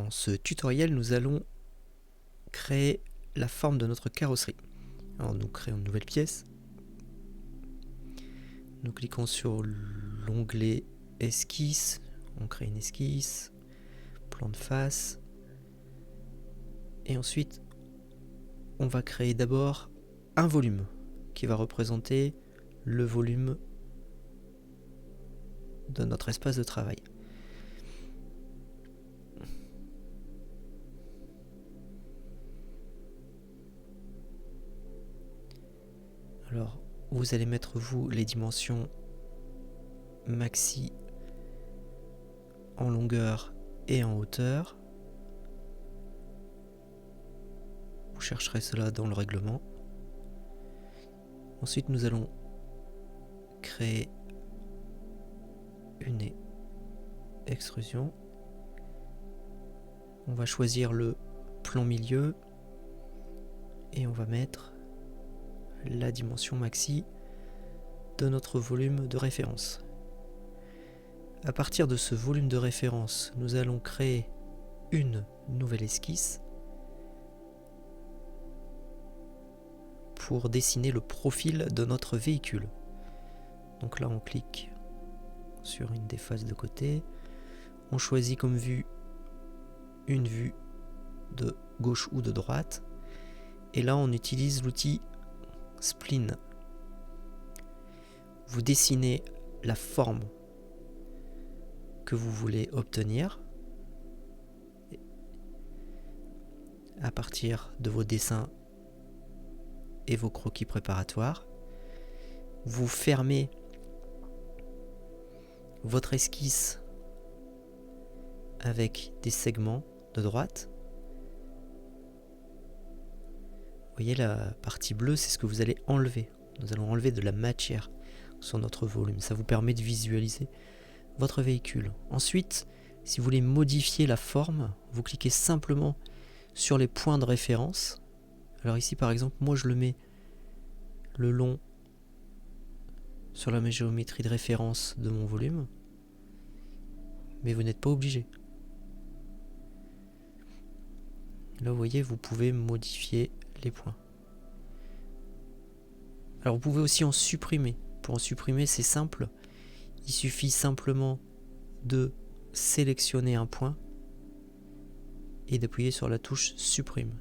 Dans ce tutoriel, nous allons créer la forme de notre carrosserie. Alors nous créons une nouvelle pièce. Nous cliquons sur l'onglet esquisse. On crée une esquisse, plan de face. Et ensuite, on va créer d'abord un volume qui va représenter le volume de notre espace de travail. Alors, vous allez mettre vous les dimensions maxi en longueur et en hauteur. Vous chercherez cela dans le règlement. Ensuite, nous allons créer une extrusion. On va choisir le plan milieu et on va mettre la dimension maxi de notre volume de référence. À partir de ce volume de référence, nous allons créer une nouvelle esquisse pour dessiner le profil de notre véhicule. Donc là, on clique sur une des faces de côté. On choisit comme vue une vue de gauche ou de droite. Et là, on utilise l'outil Spline. Vous dessinez la forme que vous voulez obtenir à partir de vos dessins et vos croquis préparatoires. Vous fermez votre esquisse avec des segments de droite. Vous voyez, la partie bleue, c'est ce que vous allez enlever. Nous allons enlever de la matière sur notre volume. Ça vous permet de visualiser votre véhicule. Ensuite, si vous voulez modifier la forme, vous cliquez simplement sur les points de référence. Alors ici, par exemple, moi je le mets le long sur la géométrie de référence de mon volume. Mais vous n'êtes pas obligé. Là, vous voyez, vous pouvez modifier les points. Alors, vous pouvez aussi en supprimer. Pour en supprimer, c'est simple. Il suffit simplement de sélectionner un point et d'appuyer sur la touche supprime.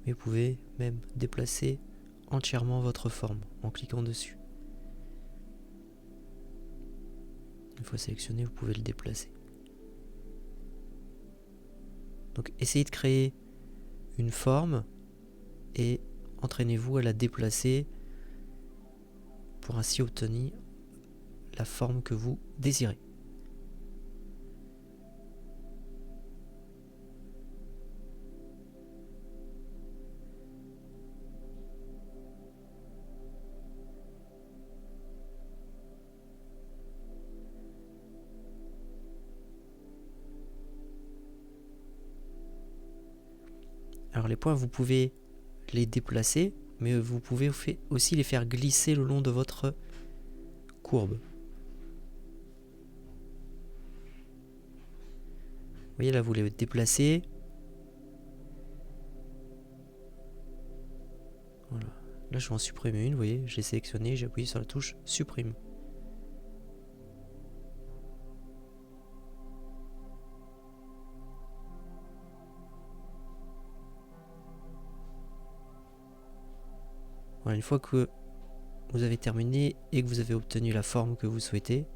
Mais vous pouvez même déplacer entièrement votre forme en cliquant dessus. Une fois sélectionné, vous pouvez le déplacer. Donc essayez de créer une forme et entraînez-vous à la déplacer pour ainsi obtenir la forme que vous désirez. Alors les points, vous pouvez les déplacer, mais vous pouvez aussi les faire glisser le long de votre courbe. Vous voyez là, vous les déplacez. Voilà. Là, je vais en supprimer une, vous voyez, j'ai sélectionné, j'ai appuyé sur la touche supprime. Voilà, une fois que vous avez terminé et que vous avez obtenu la forme que vous souhaitez,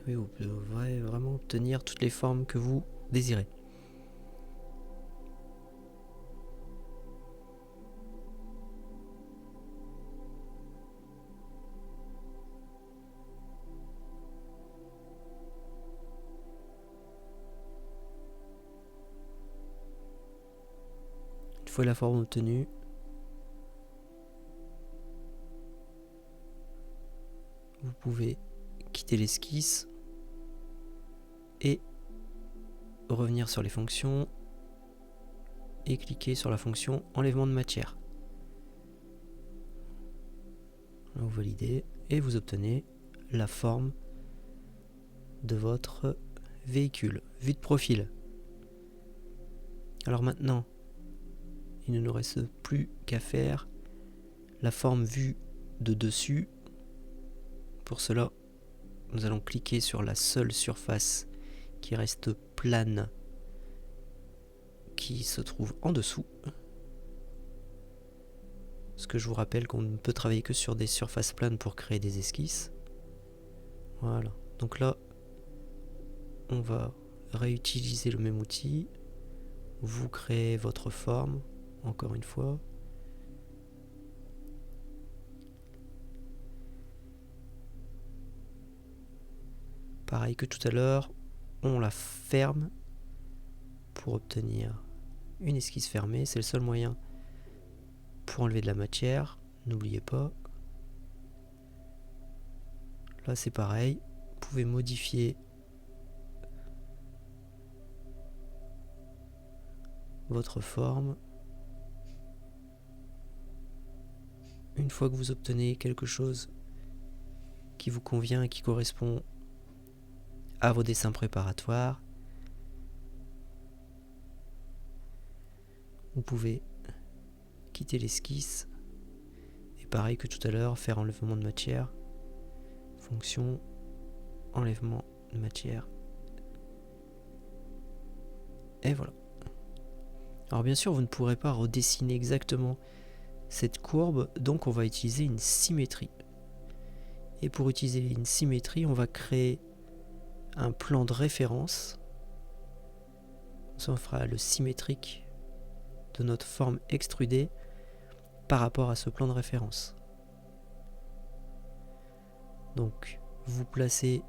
oui, vous devrez vraiment obtenir toutes les formes que vous désirez. fois la forme obtenue, vous pouvez quitter l'esquisse et revenir sur les fonctions et cliquer sur la fonction enlèvement de matière. Vous validez et vous obtenez la forme de votre véhicule, vue de profil. Alors maintenant, il ne nous reste plus qu'à faire la forme vue de dessus. Pour cela, nous allons cliquer sur la seule surface qui reste plane, qui se trouve en dessous. Parce que je vous rappelle qu'on ne peut travailler que sur des surfaces planes pour créer des esquisses. Voilà. Donc là, on va réutiliser le même outil. Vous créez votre forme, encore une fois. Pareil que tout à l'heure, on la ferme pour obtenir une esquisse fermée. C'est le seul moyen pour enlever de la matière. N'oubliez pas. Là, c'est pareil. Vous pouvez modifier votre forme. Une fois que vous obtenez quelque chose qui vous convient et qui correspond à vos dessins préparatoires, vous pouvez quitter l'esquisse et pareil que tout à l'heure, faire enlèvement de matière, fonction enlèvement de matière, et voilà. Alors bien sûr, vous ne pourrez pas redessiner exactement cette courbe, donc on va utiliser une symétrie. Et pour utiliser une symétrie, on va créer un plan de référence. Ça, on fera le symétrique de notre forme extrudée par rapport à ce plan de référence. Donc, vous placez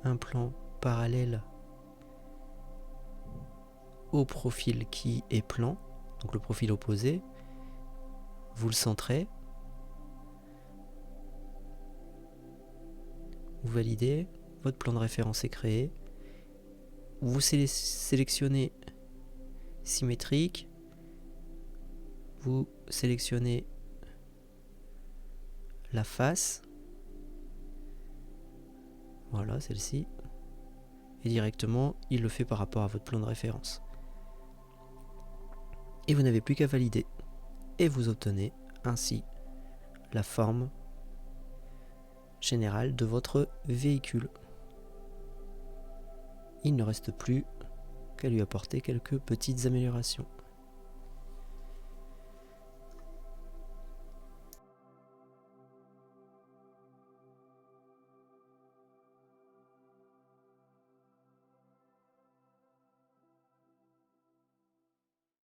un plan parallèle au profil qui est plan, donc le profil opposé. Vous le centrez. Vous validez. Votre plan de référence est créé. Vous sélectionnez symétrique. Vous sélectionnez la face. Voilà, celle-ci. Et directement, il le fait par rapport à votre plan de référence. Et vous n'avez plus qu'à valider. Et vous obtenez ainsi la forme générale de votre véhicule. Il ne reste plus qu'à lui apporter quelques petites améliorations.